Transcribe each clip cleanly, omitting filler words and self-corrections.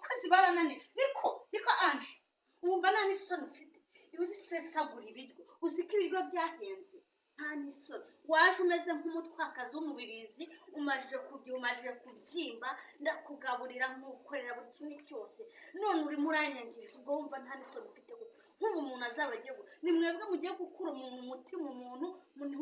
abakozi barananiwe niko anje wumva nta n'isoni ufite iyo uzisesagura ibiryo uzi ko ibiryo byahenze nta n'isoni waje umeze nk'umutwakazi w'umubirizi umajije kubyimba ndakugaburira nkukorera buri kimwe cyose none urimo uranyangiriza ubwo wumva nta n'isoni ufite nk'ubu umuntu azaba agiye ni mwebwe mugiye gukura umuntu umutima umuntu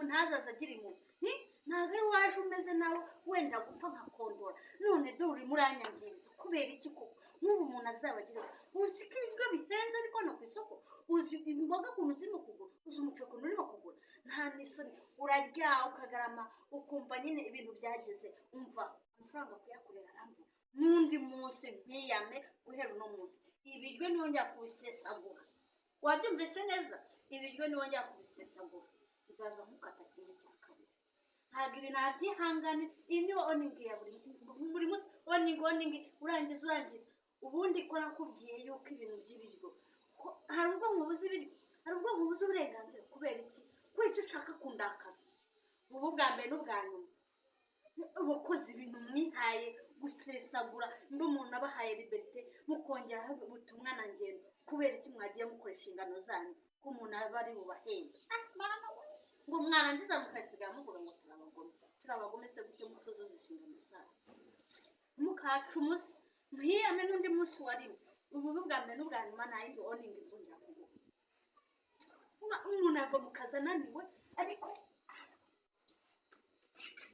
ntazaza agira impuhwe ntabwo ari waje umeze nawe wenda gupfa nka kondora none dore urimo uranyangiriza kubera iki koko nk'ubu umuntu azaba agira uzi ko ibiryo bihenze ariko no ku isoko uzi imboga ukuntu zirimo kugura uzi umuceri ukuntu urimo kugura nta n'isoni urarya ukagarama ukumva nyine ibintu byageze umva amafaranga kuyakorera arambuye n'undi munsi ntiyame guhera uno munsi ibiryo niyongera kubisesagura wabyumvise neza ibiryo niyongera kubisesagura izaza nkukata kimwe cya kabiri ntabwo ibi nabyihangane iyi niyo oningi ya buri munsi oningi urangiza ubundi ko nakubwiye yuko ibintu by'ibiryo hari ubwo nkubuze ibiryo hari ubwo nkubuze uburenganzira kubera iki kubera icyo ushaka kundakaza ubu bwa mbere n'ubwa nyuma ubakoze ibintu mwihaye gusesagura mbe umuntu abahaye liberite mukongeraho ubutumwa na ngendo kubera iki mwagiye mukoresha ingano zanyu ko umuntu aba ari bubahembe ngo mwarangiza mukaziga muvuga ngo turabagome se gute mutuzuza inshingano zanyu mukaca umunsi ntiyame n'undi munsi warimo ubu bwa mbere n'ubwa nyuma nta yindi oningi nzongera kuguha umuntu ava mu kazi ananiwe ariko